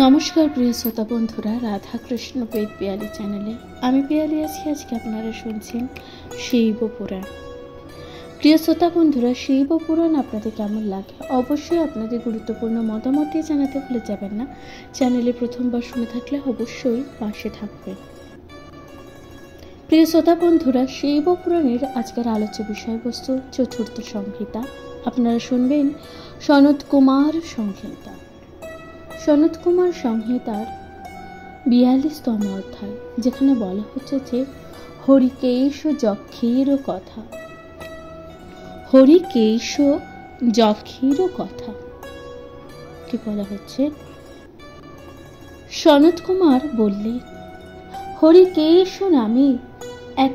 নমস্কার প্রিয় শ্রোতা বন্ধুরা, রাধা কৃষ্ণ পেট পিয়ালি চ্যানেলে আমি পিয়ালি আছি। আজকে আপনারা শুনছেন শিব পুরাণ। প্রিয় শ্রোতা বন্ধুরা, শিব পুরাণ আপনাদের কেমন লাগে অবশ্যই আপনাদের গুরুত্বপূর্ণ মতামত দিয়ে জানাতে ভুলে যাবেন না। চ্যানেলে প্রথমবার শুনে থাকলে অবশ্যই পাশে থাকবেন। প্রিয় শ্রোতা বন্ধুরা, শিব পুরাণের আজকের আলোচ্য বিষয়বস্তু চতুর্থ সংহিতা। আপনারা শুনবেন সনত কুমার সংহিতা। সনত কুমার সংহিতার 42তম অধ্যায়, যেখানে বলা হচ্ছে যে হরিকেশ যক্ষের কথা। হরিকেশ যক্ষের কথা কি বলা হচ্ছে? সনত কুমার বললেন, হরিকেশ নামে এক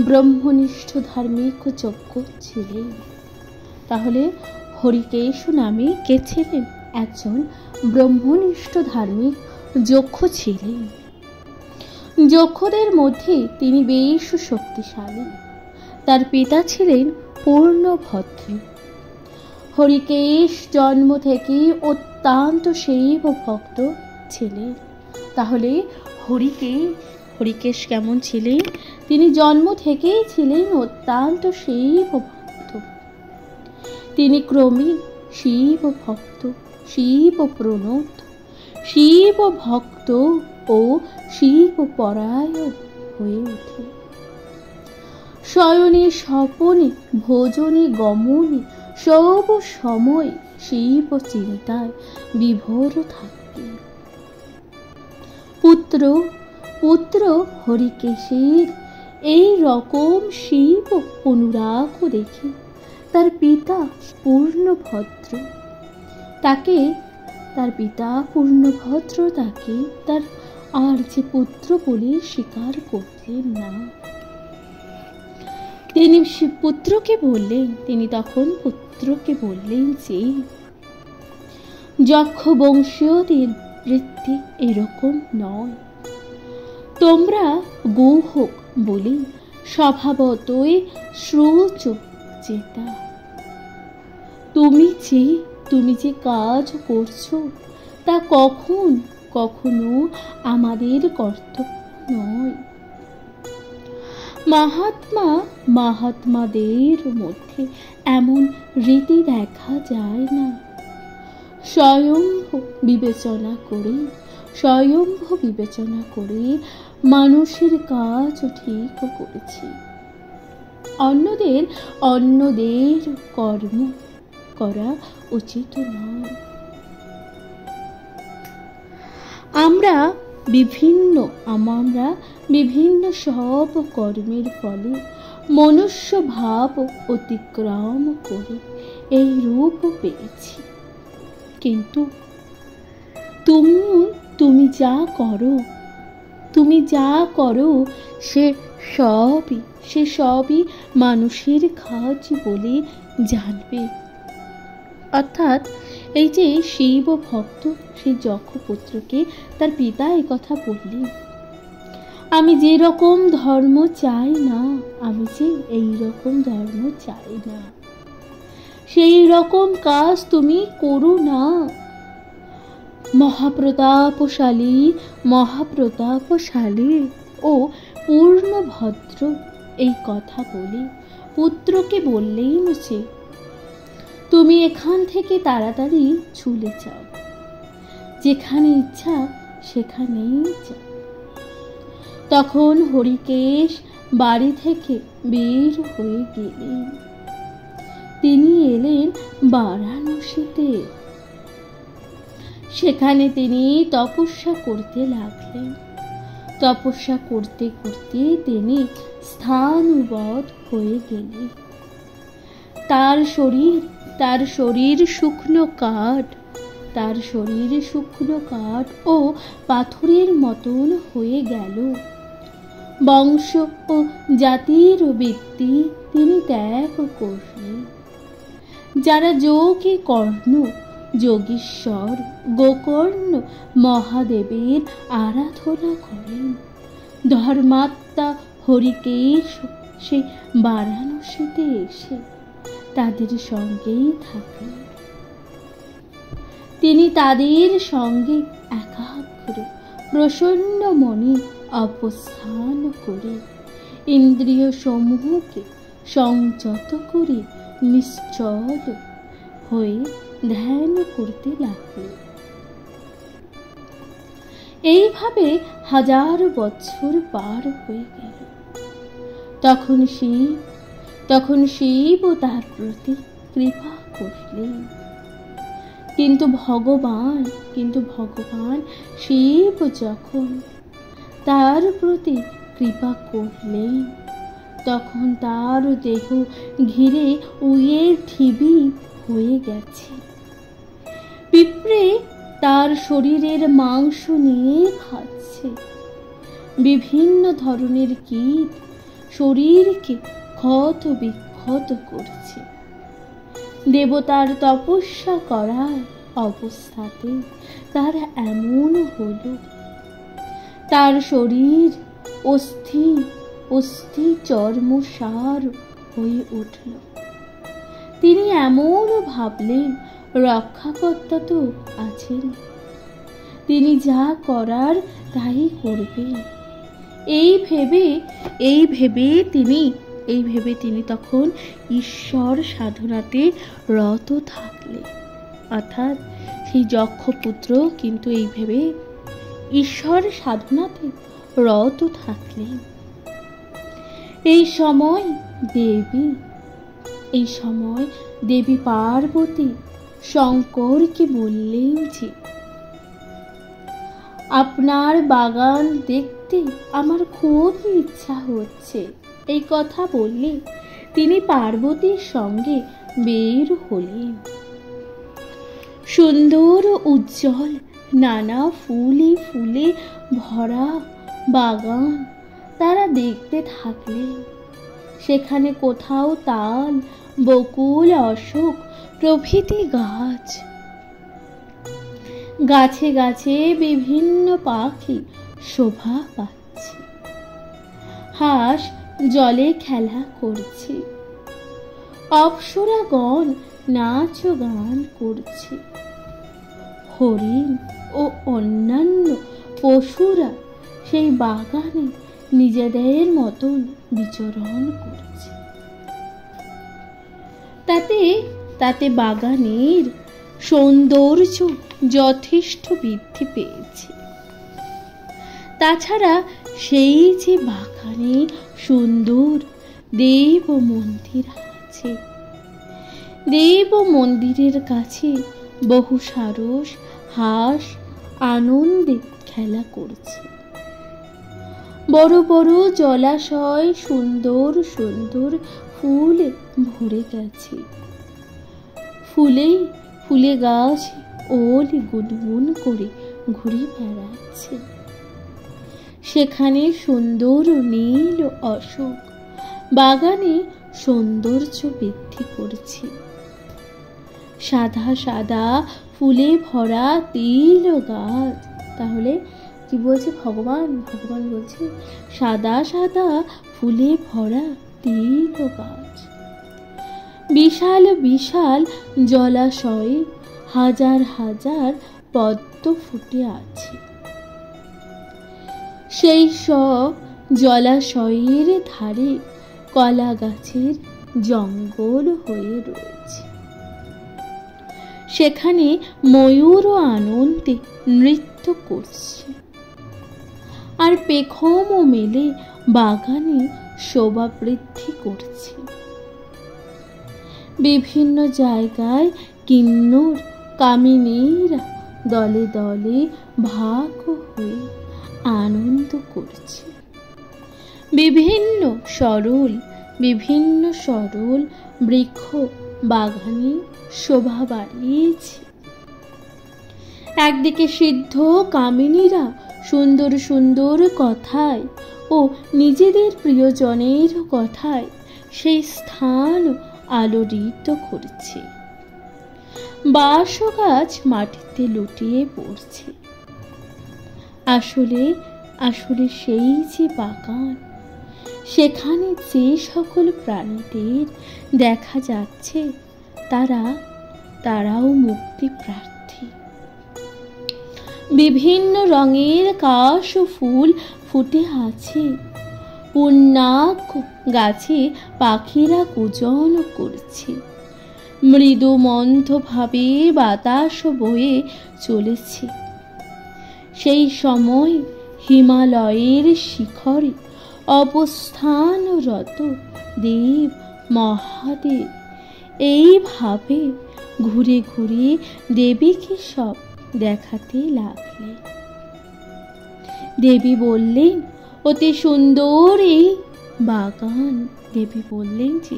ব্রহ্মনিষ্ঠ ধার্মিক যজ্ঞ ছিলেন। তাহলে হরিকেশ নামে কে ছিলেন? একজন ব্রহ্মনিষ্ঠ ধার্মিক যক্ষ ছিলেন। যক্ষদের মধ্যে তিনি বেশ শক্তিশালী। তার পিতা ছিলেন পূর্ণভদ্র। হরিকেশ জন্ম থেকে অত্যন্ত শৈব ভক্ত ছিলেন। তাহলে হরিকেশ কেমন ছিলেন? তিনি জন্ম থেকেই ছিলেন অত্যন্ত শৈব ভক্ত। তিনি ক্রমে শিব ভক্ত, শিব প্রণত, শিব ভক্ত ও শিব পরায়ণ হয়ে ওঠে। শয়নে স্বপনে ভোজনে গমনে সব সময় শিব চিন্তায় বিভোর থাকবে। পুত্র হরিকেশের এই রকম শিব অনুরাগ দেখে তার পিতা পূর্ণভদ্র তাকে তার আর যে পুত্র বলে স্বীকার করলেন না। তিনি তখন পুত্রকে বললেন যে যক্ষ বংশীয়দের বৃত্তি এরকম নয়। তোমরা গৌহক বলে স্বভাবতই শ্রোচ চেতা। তুমি যে কাজ করছো তা কখনো আমাদের কর্তব্য নয়। মহাত্মাদের মধ্যে এমন রীতি দেখা যায় না। স্বয়ম্ভ বিবেচনা করে মানুষের কাজ ঠিক করেছি। অন্যদের কর্ম করা উচিত নয়। আমরা বিভিন্ন সব কর্মের ফলে মনুষ্য ভাব অতিক্রম করে এই রূপ পেয়েছি। কিন্তু তুমি যা করো সে সবই মানুষের কাজ বলে জানবে। অর্থাৎ এই যে শিব ভক্ত সেই যক্ষ পুত্রকে তার পিতা এই কথা বললেন, আমি যে রকম ধর্ম চাই না, সেই রকম কাজ তুমি করো না। মহাপ্রতাপশালী ও পূর্ণভদ্র এই কথা বলে পুত্রকে বললেন যে তুমি এখান থেকে তাড়াতাড়ি চলে যাও, যেখানে ইচ্ছা সেখানেই যাও। তখন হরিকেশ বাড়ি থেকে বের হয়ে গেলেন। তিনি এলেন বারাণসীতে। সেখানে তিনি তপস্যা করতে লাগলেন। তপস্যা করতে করতে তিনি স্থানবৎ হয়ে গেলেন। তার শরীর শুকনো কাঠ ও পাথরের মতন হয়ে গেল। বংশ ও জাতির বৃত্তি তিনি ত্যাগ করলেন। যারা যোগীশ্বর গোকর্ণ মহাদেবের আরাধনা করেন, ধর্মাত্মা হরিকেশ সেই বারাণসীতে এসে তাদের সঙ্গেই থাকলেন। তিনি তাদের সঙ্গে একাগ্র প্রসন্ন মনে অবস্থান করে ইন্দ্রিয় সমূহকে সংযত করে নিশ্চল হয়ে ধ্যান করতে লাগলেন। এইভাবে 1000 বছর পার হয়ে গেল। তখন শিব তার প্রতি কৃপা করলেন। কিন্তু ভগবান শিব যখন তার প্রতি কৃপা করলেন, তখন তার দেহ ঘিরে উইয়ের ঢিবি হয়ে গেছে। পিঁপড়ে তার শরীরের মাংস নিয়ে খাচ্ছে। বিভিন্ন ধরনের কীট শরীরকে ক্ষত বিক্ষত করছে। দেবতার তপস্যা করার অবস্থাতে তার এমন হলো। তার শরীর অস্থি চর্মসার হয়ে উঠল। তিনি এমন ভাবলেন, রক্ষাকর্তা তো আছেন, তিনি যা করার তাই করবেন। এই ভেবে তিনি তখন ঈশ্বর সাধনাতে রত থাকলেন। অর্থাৎ সেই যক্ষপুত্র কিন্তু এই ভেবে ঈশ্বর সাধনাতে রত থাকলেন। এই সময় দেবী পার্বতী শঙ্করকে বললেন যে, আপনার বাগান দেখতে আমার খুব ইচ্ছা হচ্ছে। এই কথা বললে তিনি পার্বতীর সঙ্গে বের হলেন। সুন্দর উজ্জ্বল নানা ফুলে ভরা বাগান তারা দেখতে থাকলেন। সেখানে কোথাও তাল, বকুল, অশোক প্রভৃতি গাছ, গাছে গাছে বিভিন্ন পাখি শোভা পাচ্ছে। হাঁস জলে খেলা করছে, অপ্সরাগণ নাচ ও গান করছে, হরিণ ও অন্যান্য পশুরা সেই বাগানে নিজেদের মতন বিচরণ করছে। তাতে বাগানের সৌন্দর্য যথেষ্ট বৃদ্ধি পেয়েছে। তাছাড়া সেই যে বাগানে সুন্দর দেব মন্দির আছে, দেব মন্দিরের কাছে বহু সারস হাঁস আনন্দে খেলা করছে। বড় বড় জলাশয় সুন্দর ফুলে ভরে গেছে। ফুলে গাছ ওল গুনগুন করে ঘুরে বেড়াচ্ছে। সেখানে সুন্দর নীল অশোক বাগানে সৌন্দর্য বৃদ্ধি করছে। সাদা ফুলে ভরা তিল গাছ। তাহলে কি বলছে ভগবান বলছে সাদা ফুলে ভরা তিল গাছ। বিশাল জলাশয়ে হাজার পদ্ম ফুটে আছে। সেই সব জলাশয়ের ধারে কলা গাছের জঙ্গল হয়ে রয়েছে। সেখানে ময়ূর আনন্দে নৃত্য করছে। আর পেখমও মেলে বাগানে শোভা বৃদ্ধি করছে। বিভিন্ন জায়গায় কিন্নর কামিনীরা দলে দলে ভাগ হয়ে আনন্দ করছে। বিভিন্ন সরল বৃক্ষ বাগানে শোভা বাড়িয়েছে। একদিকে সিদ্ধ কামিনীরা সুন্দর কথায় ও নিজেদের প্রিয়জনের কথায় সেই স্থান আলোড়িত করছে। বাঁশ গাছ মাটিতে লুটিয়ে পড়ছে। আসলে সেই যে বাগান, সেখানে যে সকল প্রাণীদের দেখা যাচ্ছে তারাও মুক্তি প্রার্থী। বিভিন্ন রঙের কাশ ও ফুল ফুটে আছে। পুণ্যাক গাছে পাখিরা কূজন করছে। মৃদু মন্থভাবে বাতাস বয়ে চলেছে। সেই সময় হিমালয়ের শিখরে অবস্থানরত দেব মহাদেব এইভাবে ঘুরে ঘুরে দেবীকে সব দেখাতে লাগলেন। দেবী বললেন, অতি সুন্দর এই বাগান। দেবী বললেন যে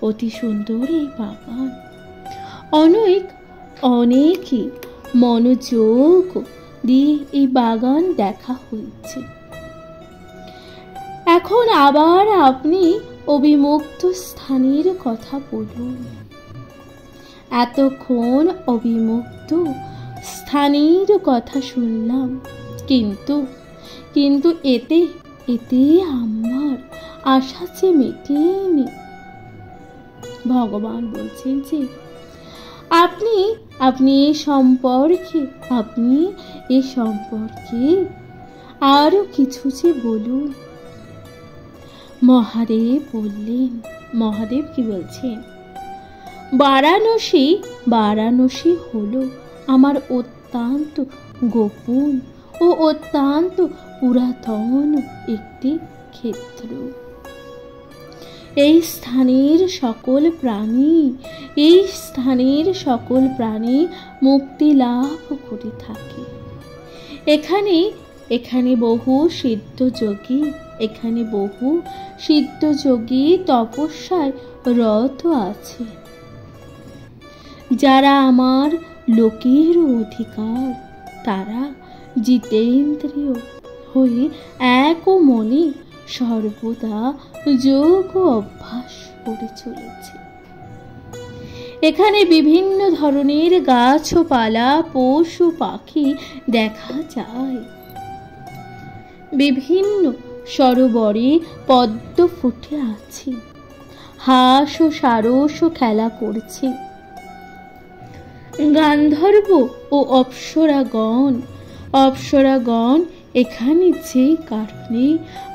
অতি সুন্দর এই বাগান। অনেকে মনোযোগ দিয়ে এই বাগান দেখা হয়েছে। এখন আবার আপনি অবিমুক্ত স্থানের কথা বলুন। এতক্ষণ অবিমুক্ত স্থানের কথা শুনলাম, কিন্তু এতে আমার আশা যে মেটেনি। ভগবান বলছেন যে আপনি এ সম্পর্কে আরো কিছু যে বলুন। মহাদেব বললেন, মহাদেব কি বলছেন? বারাণসী হলো আমার অত্যন্ত গোপন ও অত্যন্ত পুরাতন একটি ক্ষেত্র। এই স্থানের সকল প্রাণী মুক্তি লাভ করে থাকে। এখানে বহু সিদ্ধ যোগী তপস্যায় রত আছে, যারা আমার লোকের অধিকার। তারা জিতেন্দ্রিয় হয়ে এক মনে সর্বদা যোগ অভ্যাস করে চলেছে। এখানে বিভিন্ন ধরনের গাছপালা, পশু পাখি দেখা যায়। বিভিন্ন সরোবরে পদ্ম ফুটে আছে। হাঁস ও সারস খেলা করছে। গান্ধর্ব ও অপ্সরাগণ এখানে যে কারণে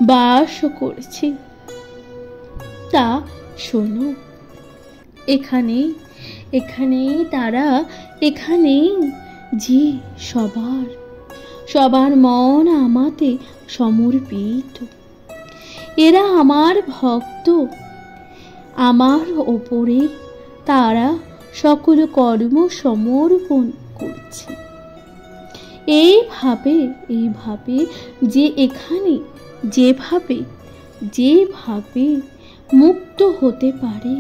বাস করছে তা শোনো। এখানে যে সবার মন আমাতে সমর্পিত। এরা আমার ভক্ত। আমার ওপরে তারা সকল কর্ম সমর্পণ করছে। এইভাবে যে এখানে যেভাবে মুক্ত হতে পারে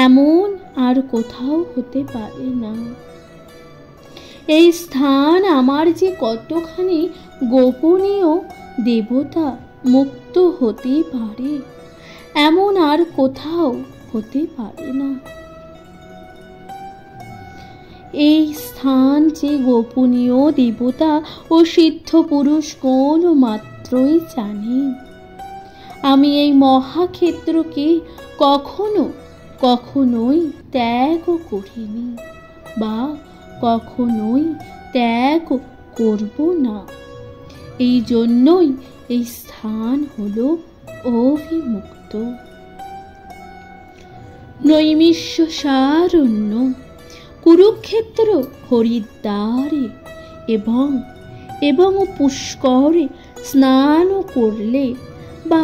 এমন আর কোথাও হতে পারে না। এই স্থান আমার যে কতখানি গোপনীয়, দেবতা মুক্ত হতে পারে এমন আর কোথাও হতে পারে না। এই স্থান যে গোপনীয়, দেবতা ও সিদ্ধ পুরুষ কোন মাত্রই জানেন। আমি এই মহাক্ষেত্রকে কখনোই ত্যাগ করিনি বা কখনোই ত্যাগ করব না। এই জন্যই এই স্থান হলো অবিমুক্ত। নৈমিষারণ্য, কুরুক্ষেত্র, হরিদ্বারে এবং পুষ্করে স্নান করলে বা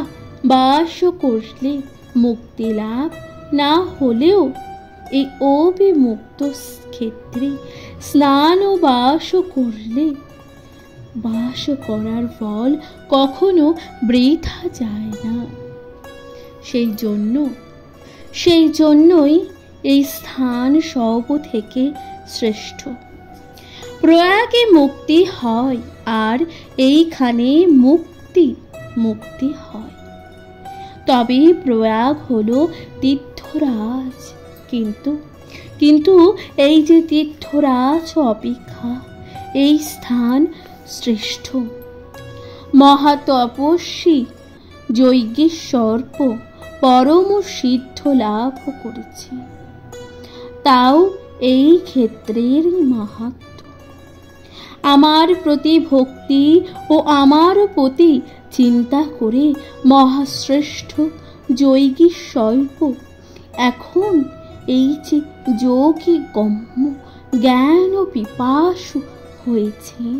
বাস করলে মুক্তি লাভ না হলেও এই অবিমুক্ত ক্ষেত্রে স্নান ও বাস করার ফল কখনো বৃথা যায় না। সেই জন্যই এই স্থান সব থেকে শ্রেষ্ঠ। প্রয়াগে মুক্তি হয় আর এইখানে মুক্তি হয়। তবে প্রয়াগ হলো তীর্থরাজ, কিন্তু এই যে তীর্থরাজ অপেক্ষা এই স্থান শ্রেষ্ঠ। মহাতপস্বী যজ্ঞেশ্বর্প পরম সিদ্ধ লাভ করেছে, তাও এই ক্ষেত্রের মাহাত্ম্য। আমার প্রতি ভক্তি ও আমার প্রতি চিন্তা করে মহাশ্রেষ্ঠ যোগী স্বল্প এখন এই যে যোগী গম্য জ্ঞান ও পিপাসু হয়েছেন,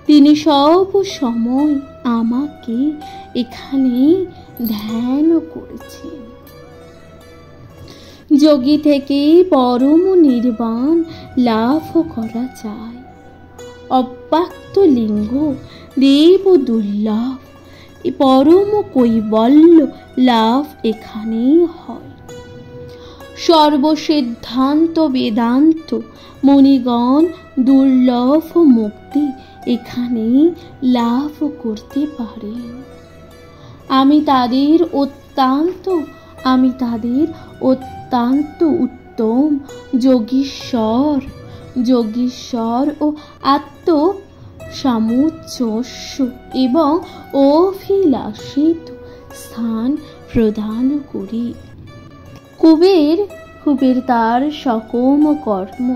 তিনি সব সময় আমাকে এখানে ধ্যান করেছেন। যোগী থেকে পরম নির্বাণ লাভ করা যায়। অব্যক্ত লিঙ্গ দেব দুর্লভ, পরম কৈবল্য লাভ এখানেই হয়। সর্বসিদ্ধান্ত বেদান্ত মুনিগণ দুর্লভ মুক্তি এখানেই লাভ করতে পারেন। আমি তাদের অত্যন্ত উত্তম যোগীশ্বর ও আত্ম সামঞ্জস্য এবং অভিলাষিত স্থান প্রদান করি। কুবের তার সকম কর্ম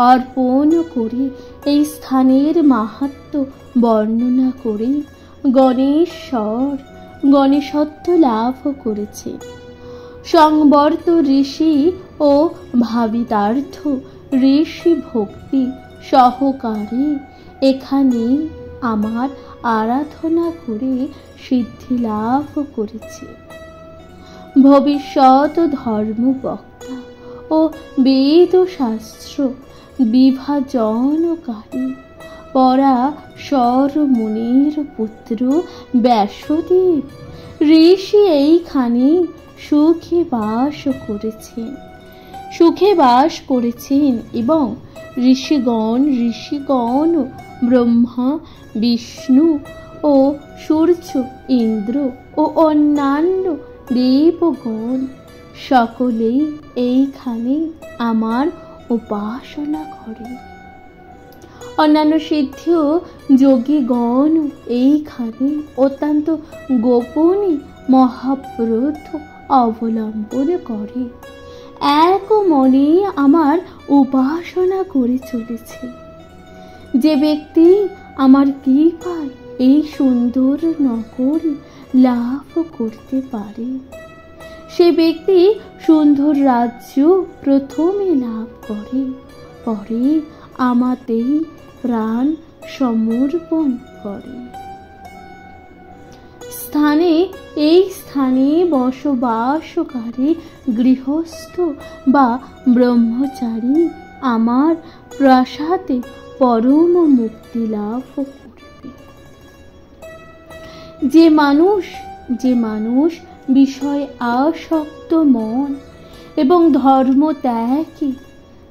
অর্পণ করে এই স্থানের মাহাত্ম্য বর্ণনা করে গণেশত্ব লাভ করেছে। সংবর্ত ঋষি ও ভাবিতার্থ ঋষি ভক্তি সহকারে এখানে আমার আরাধনা করে সিদ্ধি লাভ করেছে। ভবিষ্যৎ ধর্মবক্তা ও বেদ শাস্ত্র বিভাজনকারী পরাশর মুনির পুত্র ব্যাসদেব ঋষি এইখানে সুখে বাস করেছেন এবং ঋষিগণ ব্রহ্মা বিষ্ণু ও সূর্য ইন্দ্র ও অন্যান্য দেবগণ সকলেই এইখানে আমার উপাসনা করে। অন্যান্য সিদ্ধ যোগীগণ এইখানে অত্যন্ত গোপনে মহাব্রত অবলম্বন করে এক মনে আমার উপাসনা করে চলেছে। যে ব্যক্তি আমার কৃপায় এই সুন্দর নগর লাভ করতে পারে, সে ব্যক্তি সুন্দর রাজ্য প্রথমে লাভ করে, পরে আমাতেই প্রাণ সমর্পণ করে। এই স্থানে বসবাসকারী গৃহস্থ বা ব্রহ্মচারী আমার প্রাসাদে পরম মুক্তি লাভ করবে। যে মানুষ বিষয় আসক্ত মন এবং ধর্ম ত্যাগী,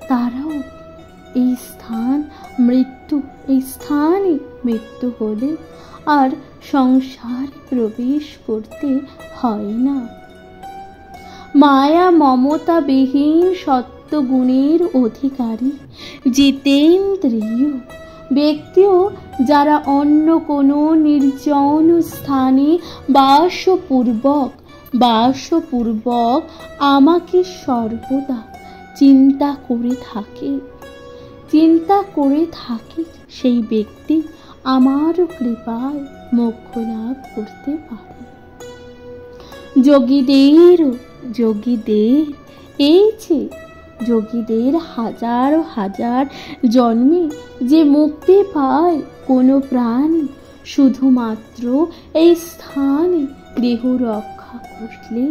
তারাও এই স্থানে মৃত্যু হলে আর সংসারে প্রবেশ করতে হয় না। মায়া মমতা বিহীন সত্যগুণের অধিকারী জিতেন্দ্রিয় ব্যক্তিও যারা অন্য কোনো নির্জন স্থানে বাসপূর্বক আমাকে সর্বদা চিন্তা করে থাকে সেই ব্যক্তি আমার কৃপায় মোক্ষ লাভ করতে পারে। যোগীদের হাজার জন্মে যে মুক্তি পায় কোনো প্রাণী শুধুমাত্র এই স্থানে দেহ রক্ষা করলে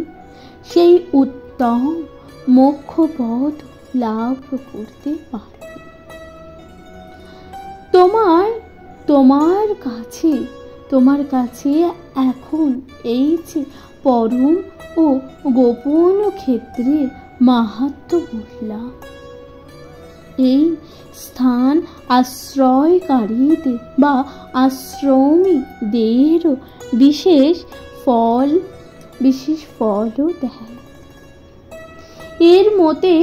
সেই উত্তম মোক্ষপদ লাভ করতে পারবে। তোমার কাছে এখন এই যে পরম ও গোপন ক্ষেত্রের মাহাত্ম্য বললাম, এই স্থান আশ্রয়কারীদের বা আশ্রমীদের বিশেষ ফলও দেয়। এর মতে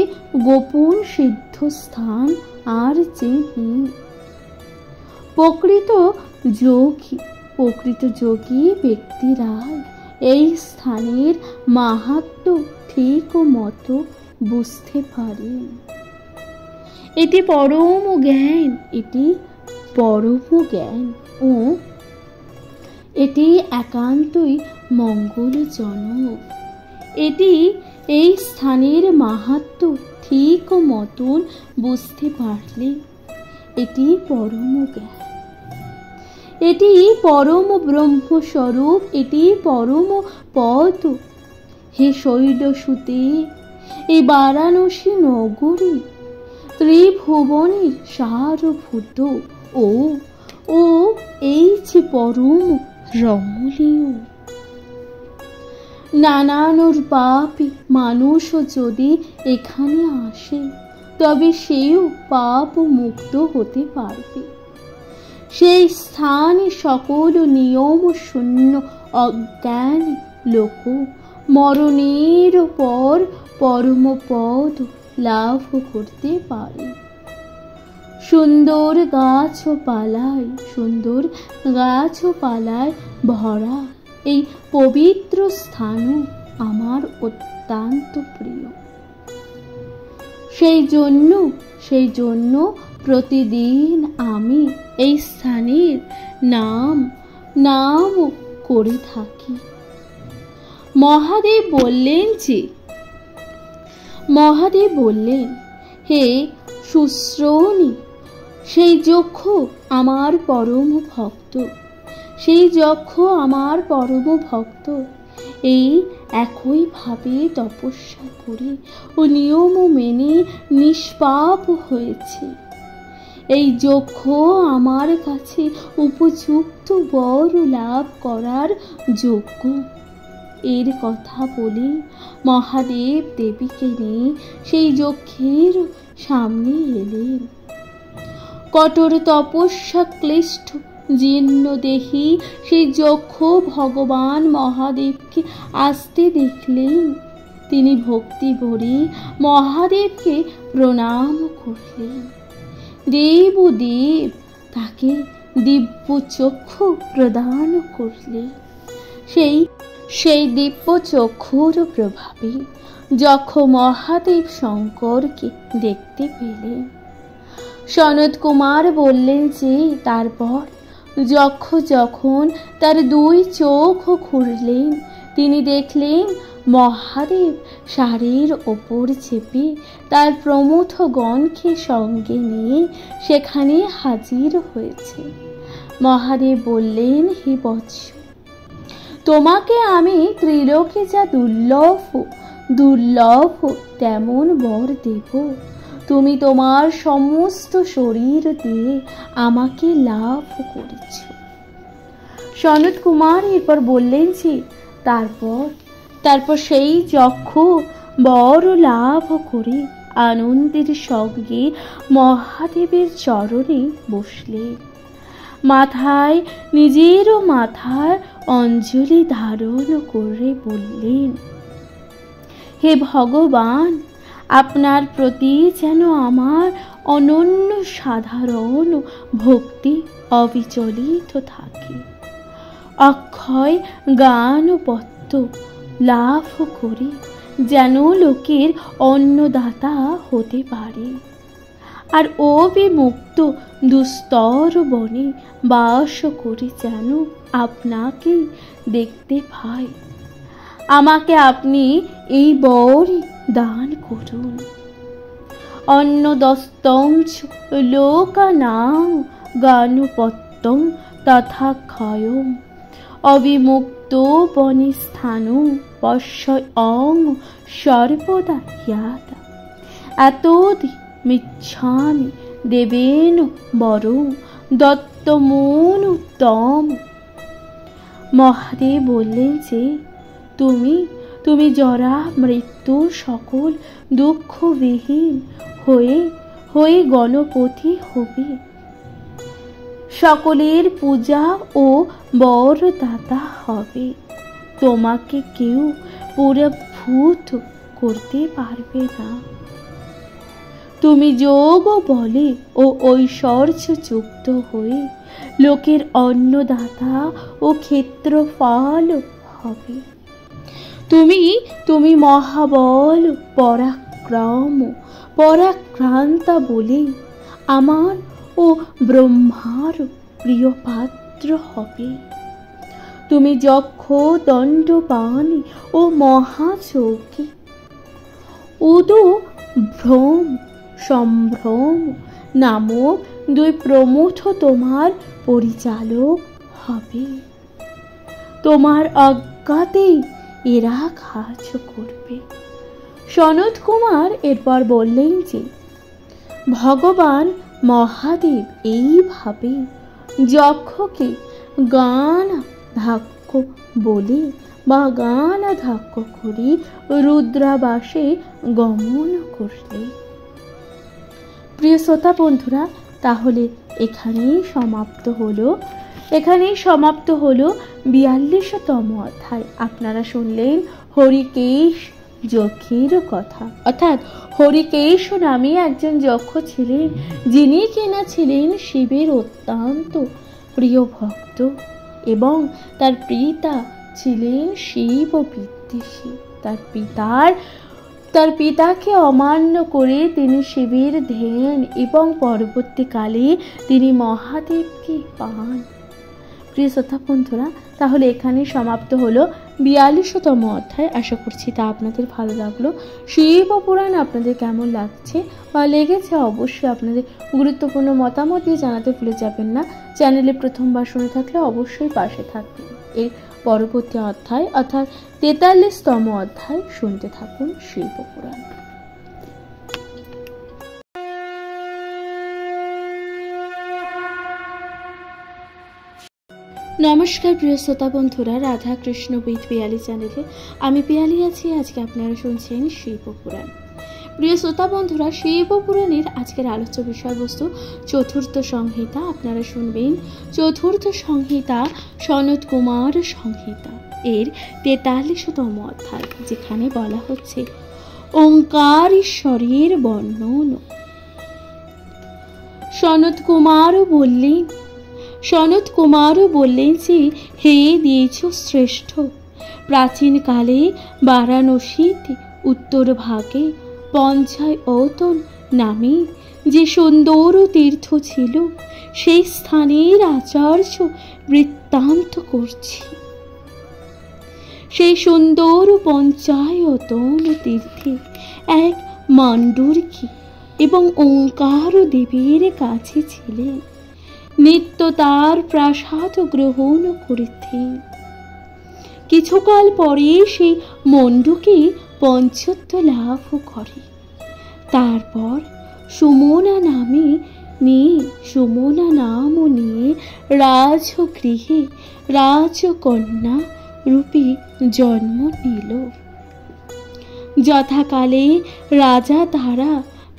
গোপন সিদ্ধ স্থান আর যে নেই। প্রকৃত যোগী ব্যক্তিরা এই স্থানের মাহাত্ম্য ঠিক মতো বুঝতে পারেন। এটি পরম জ্ঞান, এটি পরম জ্ঞান ও এটি একান্তই মঙ্গলজনক। এটি এই স্থানের মাহাত্ম্য ঠিক মতন বুঝতে পারলে এটি পরম জ্ঞান, এটি পরম ব্রহ্মস্বরূপ, এটি পরম পদ। হে শৈলসুতে, এই বারাণসী নগরী ত্রিভুবনের সারভূত ও ও এই যে পরম রমণীয়। নানান পাপী মানুষ যদি এখানে আসে তবে সেও পাপ মুক্ত হতে পারবে। সেই স্থানে সকল নিয়ম শূন্য অজ্ঞান লোক মরণের পর পরম পদ লাভ করতে পারে। সুন্দর গাছপালায় ভরা এই পবিত্র স্থান আমার অত্যন্ত প্রিয়। সেই জন্য প্রতিদিন আমি এই স্থানের নাম করে থাকি। মহাদেব বললেন, হে সুশ্রোণী, সেই যক্ষ আমার পরম ভক্ত এই একইভাবে তপস্যা করে ও নিয়ম মেনে নিষ্পাপ হয়েছে। এই যক্ষ আমার কাছে উপযুক্ত বর লাভ করার যোগ্য। এর কথা বলে মহাদেব দেবীকে নিয়ে সেই যক্ষের সামনে এলেন। কঠোর তপস্যা ক্লিষ্ট জীর্ণ দেহি সেই যক্ষ ভগবান মহাদেবকে আসতে দেখলেন। তিনি ভক্তি ভরে মহাদেবকে প্রণাম করলেন। দেব তাকে দিব্য চক্ষু প্রদান করলেন। সেই দিব্য চক্ষুর প্রভাবে যক্ষ মহাদেব শঙ্করকে দেখতে পেলেন। সনত কুমার বললেন যে তারপর যক্ষ যখন তার দুই চোখ খুললেন, তিনি দেখলেন মহাদেব ষাঁড়ের ওপর চেপে তার প্রমথগণকে সঙ্গে নিয়ে সেখানে হাজির হয়েছে। মহাদেব বললেন, হে বৎস, তোমাকে আমি ত্রিলোকে যা দুর্লভ তেমন বর দেব। তুমি তোমার সমস্ত শরীর দিয়ে আমাকে লাভ করেছ। সনত কুমার এরপর বললেন যে তারপর সেই যক্ষ বর লাভ করে আনন্দের সঙ্গে মহাদেবের চরণে বসলেন। নিজেরও মাথায় অঞ্জলি ধারণ করে বললেন, হে ভগবান, আপনার প্রতি যেন আমার অনন্য সাধারণ ভক্তি অবিচলিত থাকে। অক্ষয় জ্ঞানপত্য লাভ করে যেন লোকের অন্নদাতা হতে পারে, আর অবিমুক্ত দুস্তর বনে বাস করে যেন আপনাকে দেখতে পাই। আমাকে আপনি এই বরই দান করুন। অন্নদস্তং লোকানাং জ্ঞানপত্যং তথা ক্ষয়ং অবিমুক্ত বনে স্থানং পশ্যয়ং সর্বদা ইয়াতা এতদি মিচ্ছামি দেবেন বরং দত্তমনুত্তম। মহাদেব বললেন যে তুমি জরা মৃত্যু সকল দুঃখবিহীন হয়ে গণপতি হবে, সকলের পূজা ও বরদাতা হবে। তোমাকে কেউ পুরভূত করতে পারবে না। তুমি যোগ বলে ও ঐশ্বর্য যুক্ত হয়ে লোকের অন্নদাতা ও ক্ষেত্রফল হবে। তুমি মহাবল পরাক্রান্তা বলে আমার ও ব্রহ্মার প্রিয় পাত্র হবে। তুমি যক্ষ, দণ্ডপাণি ও মহাচৌকি, উদু ভ্রম সম্ভ্রম নামক দুই প্রমুখ তোমার পরিচালক হবে। তোমার অজ্ঞাতেই এরা কাজ করবে। সনত কুমার এরপর বললেন যে ভগবান মহাদেব এইভাবে যক্ষকে গানাধাক্য বলে বা গানাধাক্য করে রুদ্রাবাসে গমন করলে। প্রিয় শ্রোতা বন্ধুরা, তাহলে এখানেই সমাপ্ত হলো 42তম অধ্যায়। আপনারা শুনলেন হরিকেশ যক্ষের কথা, অর্থাৎ হরিকেশ নামে একজন যক্ষ ছিলেন, যিনি কিনা ছিলেন শিবের অত্যন্ত প্রিয় ভক্ত এবং তার পিতা ছিলেন শিব বিদ্বেষী। তার পিতাকে অমান্য করে তিনি শিবের ধ্যান এবং পরবর্তীকালে তিনি মহাদেবকে পান। প্রিয় শ্রোতা বন্ধুরা, তাহলে এখানে সমাপ্ত হলো 42তম অধ্যায়। আশা করছি তা আপনাদের ভালো লাগলো। শিব পুরাণ আপনাদের কেমন লাগছে বা লেগেছে অবশ্যই আপনাদের গুরুত্বপূর্ণ মতামত দিয়ে জানাতে ভুলে যাবেন না। চ্যানেলে প্রথমবার শুনে থাকলে অবশ্যই পাশে থাকবেন। এর পরবর্তী অধ্যায় অর্থাৎ 43তম অধ্যায় শুনতে থাকুন শিব পুরাণ। নমস্কার প্রিয় শ্রোতা বন্ধুরা, রাধা কৃষ্ণ উইথ পিয়ালি চ্যানেলে আমি পিয়ালি আছি। আজকে আপনারা শুনছেন শিব পুরাণ। প্রিয় শ্রোতা বন্ধুরা, শিব পুরাণের আজকের আলোচ্য বিষয়বস্তু চতুর্থ সংহিতা। আপনারা শুনবেন চতুর্থ সংহিতা সনত কুমার সংহিতা এর 43তম অধ্যায়, যেখানে বলা হচ্ছে ওঙ্কার ঈশ্বরের বর্ণন। সনত কুমারও বললেন যে হে দিয়েছ শ্রেষ্ঠ, প্রাচীনকালে বারাণসীতে উত্তর ভাগে পঞ্চায়তন নামে যে সুন্দর তীর্থ ছিল, সেই স্থানের আচার্য বৃত্তান্ত করছি। সেই সুন্দর পঞ্চায়তন তীর্থে এক মাণ্ডুর্কি এবং ওঙ্কার দেবীর কাছে ছিলেন। নিত্য তার প্রাসাদ গ্রহণ করিতেন। কিছুকাল পরে সেই মণ্ডুকে পঞ্চত্ব লাভ করে। তারপর সুমনা নাম নিয়ে রাজগৃহে রাজকন্যা রূপে জন্ম নিল। যথাকালে রাজা তারা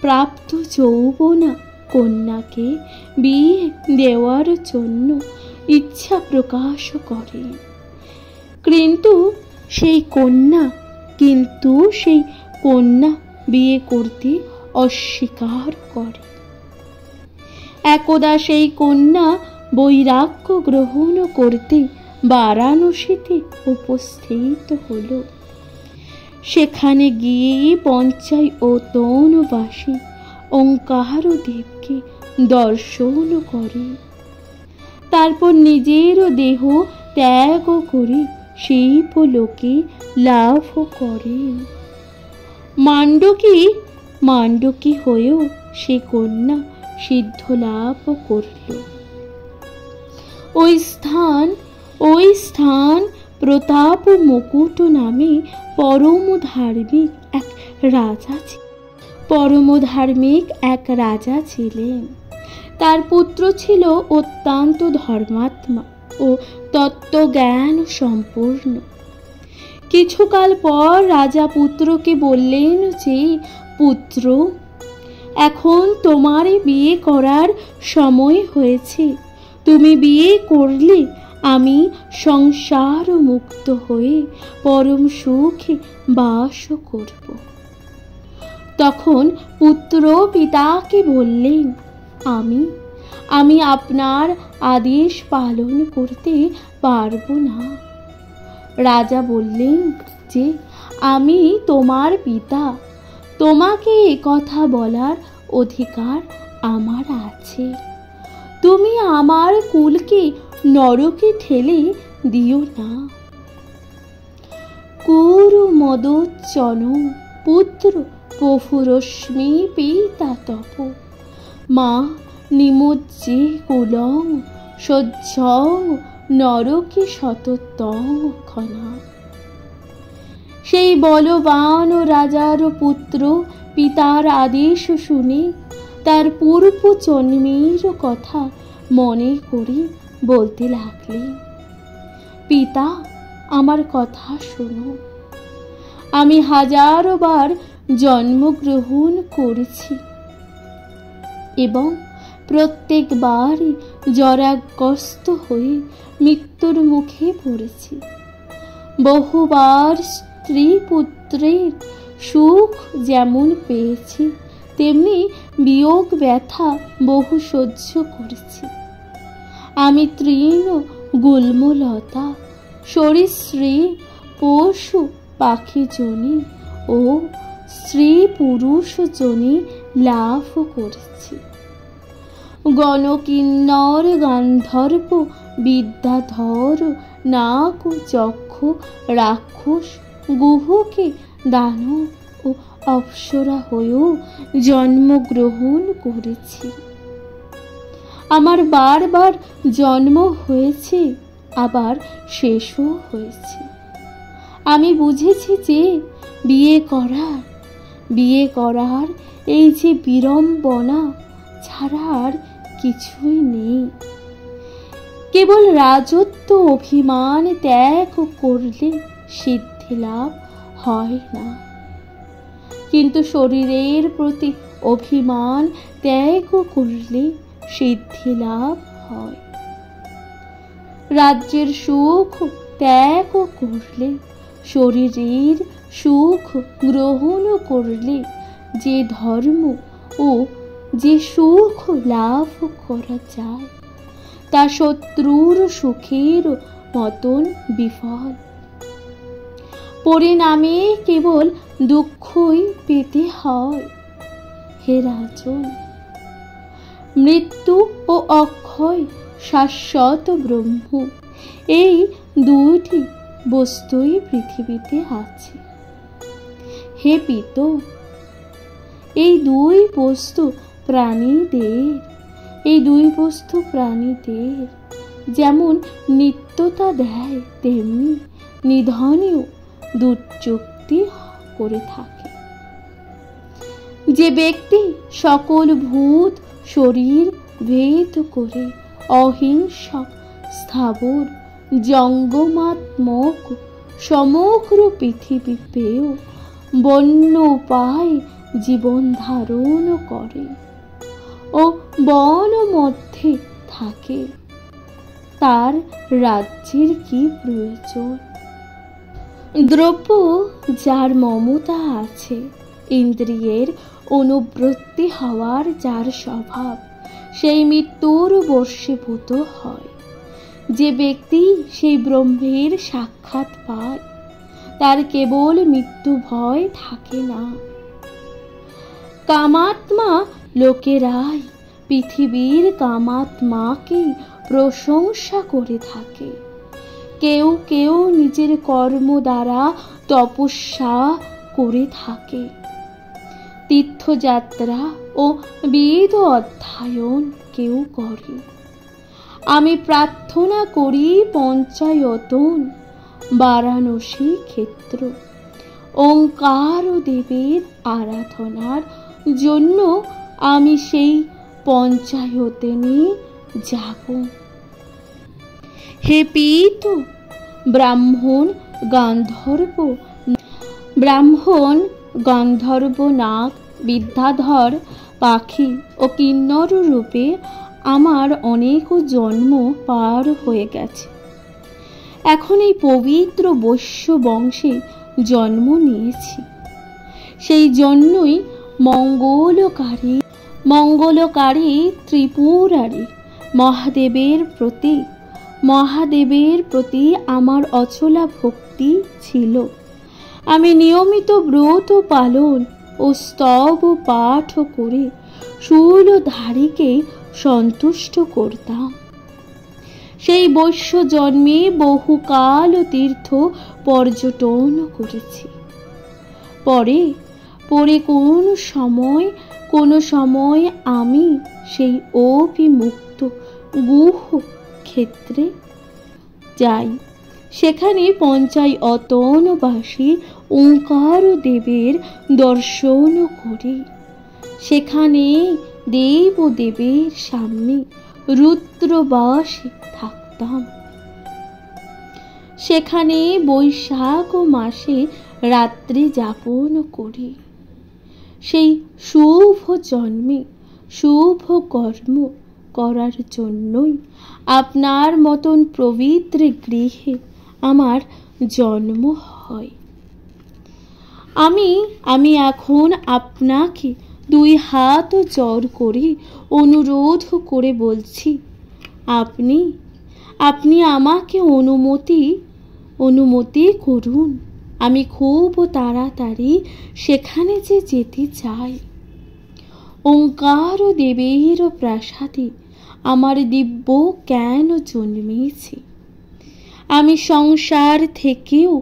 প্রাপ্ত যৌবনা কন্যাকে বিয়ে দেওয়ার জন্য ইচ্ছা প্রকাশ করেন, কিন্তু সেই কন্যা বিয়ে করতে অস্বীকার করে। একদা সেই কন্যা বৈরাগ্য গ্রহণ করতে বারাণসীতে উপস্থিত হল। সেখানে গিয়ে পঞ্চায়তনবাসী ওঙ্কার দেবকে দর্শন করে, তারপর নিজের দেহ ত্যাগ করে শিবলোকে লাভ করেন। মাণ্ডকী হয়েও সে কন্যা সিদ্ধ লাভ করল। ওই স্থান প্রতাপ মুকুট নামে পরম ধার্মিক এক রাজা ছিলেন। তার পুত্র ছিল অত্যন্ত ধর্মাত্মা ও তত্ত্বজ্ঞান সম্পূর্ণ। কিছুকাল পর রাজা পুত্রকে বললেন যে, পুত্র, এখন তোমার বিয়ে করার সময় হয়েছে। তুমি বিয়ে করলে আমি সংসার মুক্ত হয়ে পরম সুখে বাস করব। তখন পুত্র পিতাকে বললেন, আমি আপনার আদেশ পালন করতে পারব না। রাজা বললেন যে, আমি তোমার পিতা, তোমাকে কথা বলার অধিকার আমার আছে। তুমি আমার কুলকে নরকে ঠেলে দিও না। কুরু মদোচ্চন পুত্র প্রভুরশ্মি পিতা তপ, মা নিমজ্জে কুলং সজ্জং নরকে শততং খনা। সেই বলবান রাজার পুত্র পিতার আদেশ শুনে তার পূর্ব জন্মের কথা মনে করে বলতে লাগলেন, পিতা আমার কথা শোনো, আমি হাজারো বার জন্মগ্রহণ করেছি এবং প্রত্যেকবারই জরাগ্রস্ত হয়ে মৃত্যুর মুখে পড়েছি। বহুবার স্ত্রী পুত্রের সুখ যেমন পেয়েছি, তেমনি বিয়োগ ব্যথা বহু সহ্য করেছি। আমি তৃণ গুল্মলতা সরীসৃপ পশু পাখি জনি ও স্ত্রী পুরুষ জনি লাভ করেছি। গণকিন্নর গান্ধর্ব বিদ্যাধর নাগ যক্ষ রাক্ষস গুহকে দানব ও অপ্সরা হয়েও জন্মগ্রহণ করেছি। আমার বারবার জন্ম হয়েছে, আবার শেষও হয়েছে। আমি বুঝেছি যে বিয়ে করার এই যে বিড়ম্বনা ছাড়া আর কিছুই নেই। কেবল রাজত্ব অভিমান ত্যাগ করলে সিদ্ধি লাভ হয় না, কিন্তু শরীরের প্রতি অভিমান ত্যাগ করলে সিদ্ধি লাভ হয়। রাজ্যের সুখ ত্যাগ করলে, শরীরের সুখ গ্রহণ করলে যে ধর্ম ও যে সুখ লাভ করা যায় তা শত্রুর সুখের মতন বিফল। পরিণামে কেবল দুঃখই পেতে হয়। হে রাজন, মৃত্যু ও অক্ষয় শাশ্বত ব্রহ্ম, এই দুইটি বস্তুই পৃথিবীতে আছে। হে পিত, এই দুই বস্তু প্রাণীদের যেমন নিত্যতা দেয়, তেমনি নিধনেও দুর্যুক্তি করে থাকে। যে ব্যক্তি সকল ভূত শরীর ভেদ করে অহিংসক স্থাবর জঙ্গমাত্মক সমগ্র পৃথিবী পেয়েও বন্য উপায় জীবন ধারণ করে ও বন মধ্যে থাকে, তার রাজ্যের কি প্রয়োজন? দ্রব্য যার মমতা আছে, ইন্দ্রিয়ের অনুবৃত্তি হওয়ার যার স্বভাব, সেই মৃত্যুর বশীভূত হয়। যে ব্যক্তি সেই ব্রহ্মের সাক্ষাৎ পায়, তার কেবল মৃত্যু ভয় থাকে না। কামাত্মা লোকেরাই পৃথিবীর কামাত্মাকেই প্রশংসা করে থাকে। কেউ কেউ নিজের কর্ম দ্বারা তপস্যা করে থাকে, তীর্থযাত্রা ও বেদ অধ্যয়ন কেউ করে। আমি প্রার্থনা করি পঞ্চায়তন বারাণসী ক্ষেত্র ওঙ্কার দেবের আরাধনার জন্য আমি সেই পঞ্চায়তনে যাব। হে পিত, ব্রাহ্মণ গান্ধর্ব নাগ বিদ্যাধর পাখি ও কিন্নর রূপে আমার অনেক জন্ম পার হয়ে গেছে। এখন এই পবিত্র বৈশ্য বংশে জন্ম নিয়েছি। সেই জন্যই মঙ্গলকারী ত্রিপুরারী মহাদেবের প্রতি আমার অচলা ভক্তি ছিল। আমি নিয়মিত ব্রত পালন ও স্তব পাঠ করে শূলধারীকে সন্তুষ্ট করতাম। সেই বৈশ্য জন্মে বহুকাল তীর্থ পর্যটন করেছি। পরে পরে কোনো সময় আমি সেই অবিমুক্ত গুহ ক্ষেত্রে যাই। সেখানে পঞ্চায়তনবাসী ওঙ্কার দেবের দর্শন করি। সেখানে দেব দেবের সামনে রুদ্রবাসী থাকতাম। সেখানে বৈশাখ মাসে রাত্রি যাপন করি। সেই শুভ জন্মে শুভ কর্ম করার জন্যই আপনার মতন পবিত্র গৃহে আমার জন্ম হয়। আমি এখন আপনাকে দুই হাত জোড় করে অনুরোধ করে বলছি, আপনি আমাকে অনুমতি করুন। আমি খুব তাড়াতাড়ি সেখানে যেতে চাই। ওঙ্কার দেবের প্রাসাদে আমার দিব্য জ্ঞান জন্মেছে। আমি সংসার থেকেও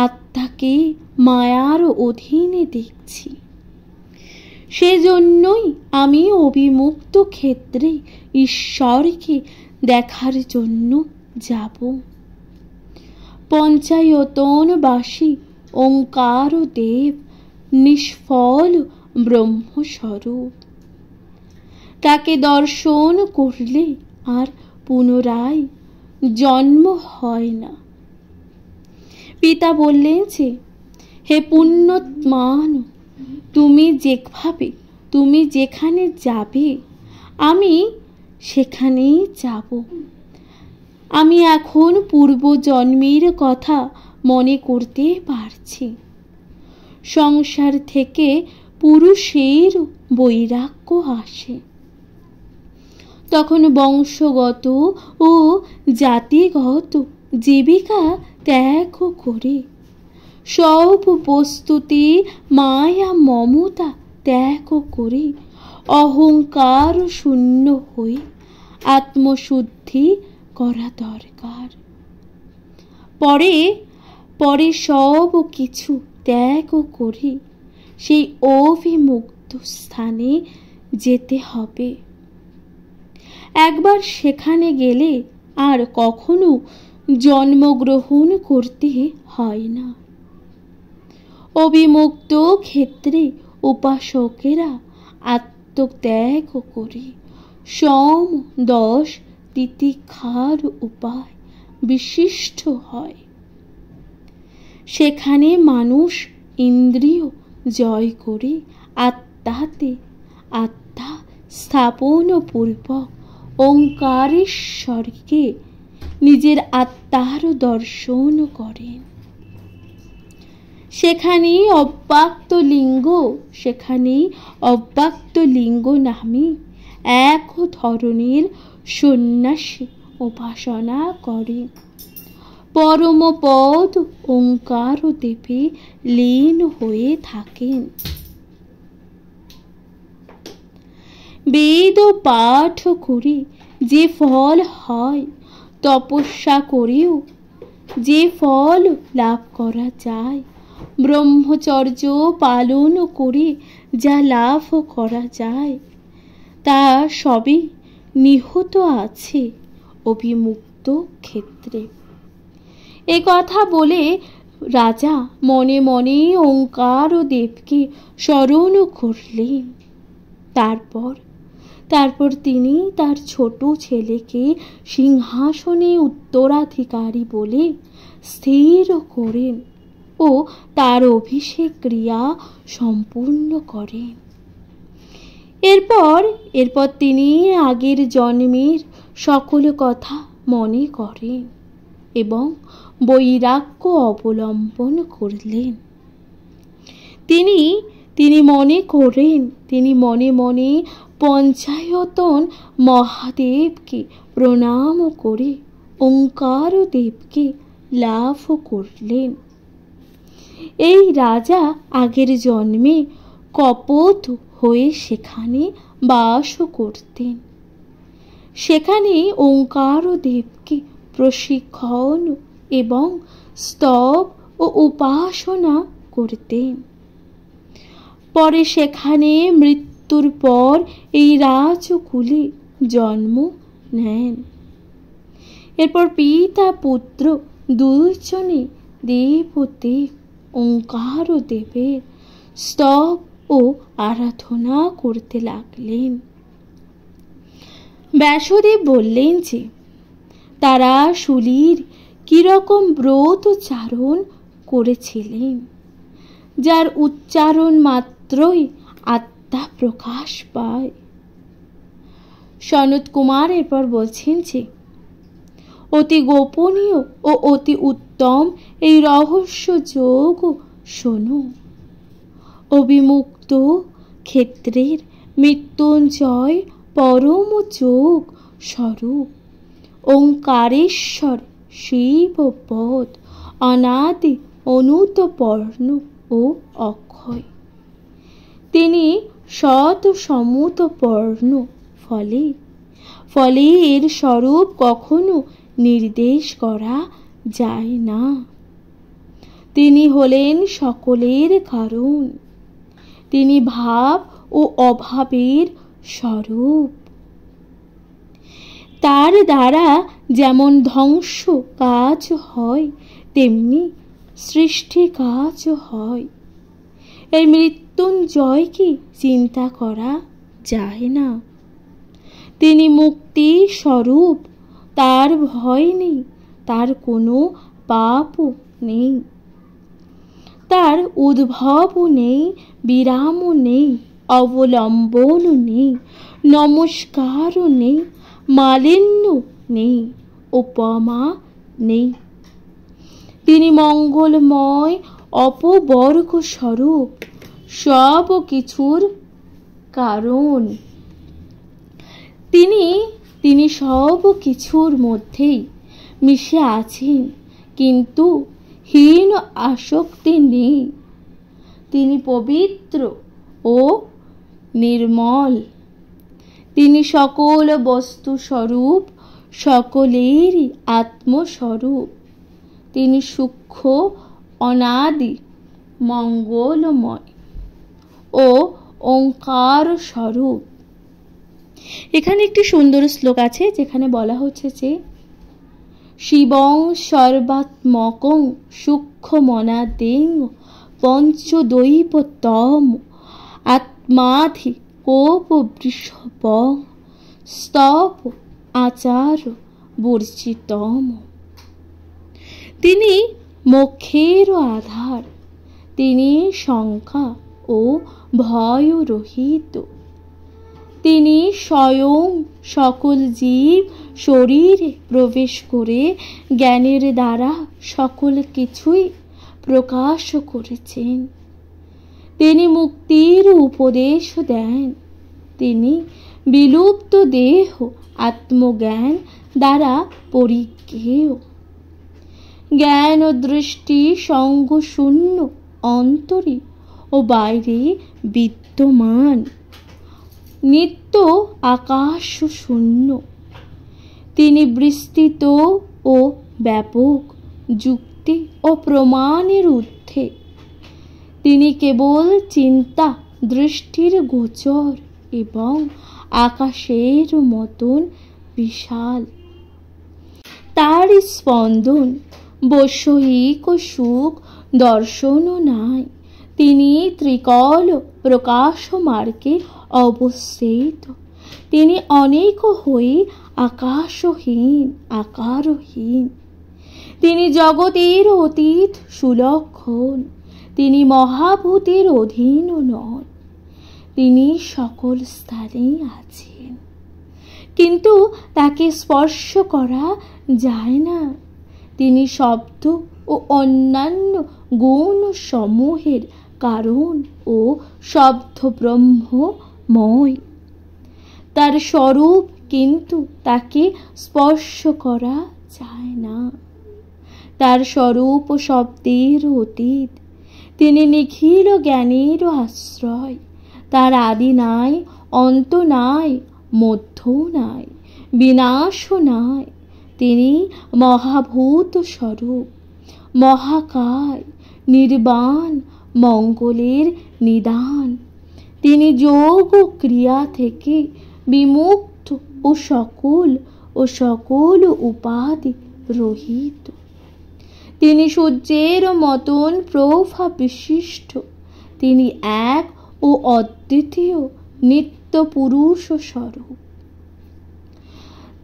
আত্মাকে মায়ার অধীনে দেখছি। সেজন্যই আমি অবিমুক্ত ক্ষেত্রে ঈশ্বরকে দেখার জন্য যাব। পঞ্চায়তনবাসী ওঙ্কার দেব নিষ্ফল ব্রহ্মস্বরূপ। তাকে দর্শন করলে আর পুনরায় জন্ম হয় না। পিতা বললেন যে, হে পুণ্যাত্মান, তুমি যেখানে যাবে আমি সেখানেই যাব। আমি এখন পূর্বজন্মের কথা মনে করতে পারছি। সংসার থেকে পুরুষের বৈরাগ্য আসে। তখন বংশগত ও জাতিগত জীবিকা ত্যাগ করে, সব বস্তুতে মায়া মমতা ত্যাগ করে, অহংকার শূন্য হয়ে আত্মশুদ্ধি করা দরকার। পরে সব কিছু ত্যাগ করে সেই অবিমুক্ত স্থানে যেতে হবে। একবার সেখানে গেলে আর কখনো জন্মগ্রহণ করতে হয় না। অবিমুক্ত ক্ষেত্রে উপাসকেরা আত্মত্যাগ করে সম দশ তিতিক্ষার উপায় বিশিষ্ট হয়। সেখানে মানুষ ইন্দ্রিয় জয় করে আত্মা স্থাপন পূর্বক ওঙ্কারেশ্বরকে নিজের আত্মার দর্শন করেন। সেখানেই অব্যক্ত লিঙ্গ নামে এক ধরনের সন্ন্যাসী উপাসনা করে পরমপদ ওঙ্কার দেবে লীন হয়ে থাকেন। বেদ পাঠ করে যে ফল হয়, তপস্যা করেও যে ফল লাভ করা যায়, ব্রহ্মচর্য পালন করে যা লাভ করা যায়, তা সবই নিহিত আছে অবিমুক্ত ক্ষেত্রে। এ কথা বলে রাজা মনে মনে ওঙ্কার দেবকে স্মরণ করলেন। তারপর তিনি তার ছোট ছেলেকে সিংহাসনে উত্তরাধিকারী বলে স্থির করেন ও তার অভিষেক ক্রিয়া সম্পূর্ণ করেন। এরপর তিনি আগের জন্মের সকল কথা মনে করেন এবং বৈরাগ্য অবলম্বন করলেন। তিনি মনে মনে পঞ্চায়তন মহাদেবকে প্রণাম করে ওঙ্কার দেবকে লাভ করলেন। এই রাজা আগের জন্মে কপট হয়ে সেখানে বাস করতেন সেখানে ওঙ্কার দেবকে প্রশিক্ষণ এবং স্তব ও উপাসনা করতেন। পরে সেখানে মৃত্যুর পর এই রাজকুলে জন্ম নেন। এরপর পিতা পুত্র দুইজনে দেবদেব ওঙ্কার দেবের স্তব ও আরাধনা করতে লাগলেন। ব্যাসদেব বললেন যে তারা শুলির কিরকম ব্রত চারণ করেছিলেন, যার উচ্চারণ মাত্রই আত্মা প্রকাশ পায়। সনত কুমার এরপর বলছেন যে অতি গোপনীয় ও অতি উত্তম এই রহস্য যোগ শোনো। অবিমুক্ত ক্ষেত্রের মৃত্যুঞ্জয় পরম যোগ স্বরূপ ওঙ্কারেশ্বর শিবপদ অনাদি অনুতপর্ণ ও অক্ষয়। তিনি শত সমুতপর্ণ, ফলে ফলে এর স্বরূপ কখনো নির্দেশ করা যায় না। তিনি হলেন সকলের কারণ। তিনি ভাব ও অভাবের স্বরূপ। তার দ্বারা যেমন ধ্বংস কাজ হয়, তেমনি সৃষ্টি কাজ হয়। এই মৃত্যুঞ্জয়কে চিন্তা করা যায় না। তিনি মুক্তি স্বরূপ, তার ভয় নেই, তার কোনো পাপও নেই, তার উদ্ভবও নেই, বিরামও নেই, অবলম্বনও নেই, নমস্কারও নেই, মালিন্য নেই, উপমা নেই। তিনি মঙ্গলময় অপবর্গ স্বরূপ, সব কিছুর কারণ। তিনি সব কিছুর মধ্যেই মিশে আছেন, কিন্তু হীন আসক্তি নেই। তিনি পবিত্র ও নির্মল। তিনি সকল বস্তু স্বরূপ, সকলেরই আত্মস্বরূপ। তিনি সূক্ষ্ম, অনাদি, মঙ্গলময় ও ওঙ্কার স্বরূপ। এখানে একটি সুন্দর শ্লোক আছে যেখানে বলা হচ্ছে যে শিবং সর্বাত্মকং সূক্ষ্মমনাদেং পঞ্চদৈবতম আত্মাধি কোপ বৃষভ স্তব আচার বর্জিতম। তিনি মোক্ষের আধার। তিনি শঙ্কা ও ভয় রহিত। তিনি স্বয়ং সকল জীব শরীরে প্রবেশ করে জ্ঞানের দ্বারা সকল কিছুই প্রকাশ করেছেন। তিনি মুক্তির উপদেশ দেন। তিনি বিলুপ্ত দেহ আত্মজ্ঞান দ্বারা পরিজ্ঞেয়। জ্ঞান ও দৃষ্টি সঙ্গ শূন্য, অন্তরে ও বাইরে বিদ্যমান, নিত্য আকাশ শূন্য। তিনি বিস্তৃত ও ব্যাপক, যুক্তি ও প্রমাণের ঊর্ধ্বে। তিনি কেবল চিন্তা দৃষ্টির গোচর এবং আকাশের মতন বিশাল। তার স্পন্দন, বৈষয়িক ও সুখ দর্শনও নাই। তিনি ত্রিকল প্রকাশ মার্গে অবস্থিত। তিনি অনেক হয়ে আকাশহীন, আকারহীন। তিনি জগতের অতীত সুলক্ষণ। তিনি মহাভূতের অধীন নন। তিনি সকল স্থানেই আছেন, কিন্তু তাকে স্পর্শ করা যায় না। তিনি শব্দ ও অন্যান্য গুণ সমূহের কারণ ও শব্দ ব্রহ্মময়। তার স্বরূপ, কিন্তু তাকে স্পর্শ করা যায় না। তার স্বরূপ ও শব্দের অতীত। তিনি নিখিল জ্ঞানের আশ্রয়। তার আদি নাই, অন্ত নাই, মধ্য নাই, বিনাশ নাই, তিনি মহাভূত স্বরূপ, মহাকায়, নির্বাণ, মঙ্গলের নিদান। তিনি যোগ ও ক্রিয়া থেকে বিমুক্ত ও সকল উপাধি রহিত। তিনি সূর্যের মতন প্রভা বিশিষ্ট, তিনি এক ও অদ্বিতীয় নিত্য পুরুষ স্বরূপ।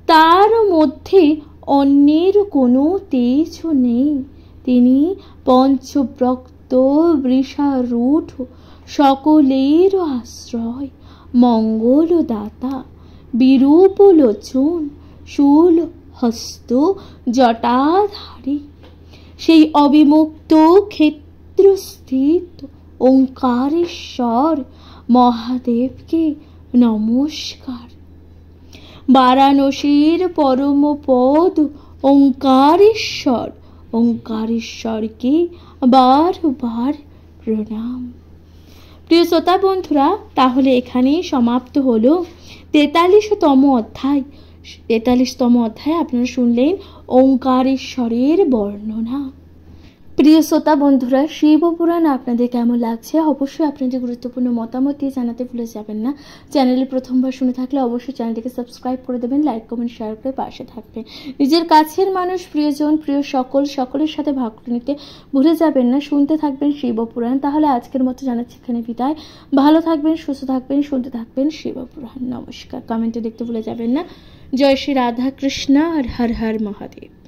তার মধ্যে অন্যের কোনো তেজ নেই। তিনি পঞ্চব্রক্ত বৃষারূঢ়, সকলের আশ্রয়, মঙ্গলদাতা, বিরূপ লোচন, শূল হস্ত, জটাধারী। সেই অবিমুক্ত ক্ষেত্রস্থিত ওঙ্কারেশ্বর মহাদেবকে নমস্কার। বারাণসীর পরম পদ ওঙ্কারেশ্বরকে বারবার প্রণাম। প্রিয় শ্রোতা বন্ধুরা, তাহলে এখানেই সমাপ্ত হলো 43তম অধ্যায়। 43তম অধ্যায়ে আপনারা শুনলেন ওঙ্কারেশ্বরের বর্ণনা। প্রিয় শ্রোতা বন্ধুরা, শিবপুরাণ আপনাদের কেমন লাগছে অবশ্যই আপনাদের গুরুত্বপূর্ণ মতামত দিয়ে জানাতে ভুলে যাবেন না। চ্যানেলে প্রথমবার শুনে থাকলে অবশ্যই চ্যানেলটিকে সাবস্ক্রাইব করে দেবেন, লাইক কমেন্ট শেয়ার করে পাশে থাকবেন। নিজের কাছের মানুষ, প্রিয়জন, প্রিয় সকলের সাথে ভাগ করে নিতে ভুলে যাবেন না। শুনতে থাকবেন শিবপুরাণ। তাহলে আজকের মতো জানাচ্ছি এখানে বিদায়। ভালো থাকবেন, সুস্থ থাকবেন, শুনতে থাকবেন শিবপুরাণ। নমস্কার। কমেন্টে দেখতে ভুলে যাবেন না। জয় শ্রী রাধা কৃষ্ণ আর হর হর মহাদেব।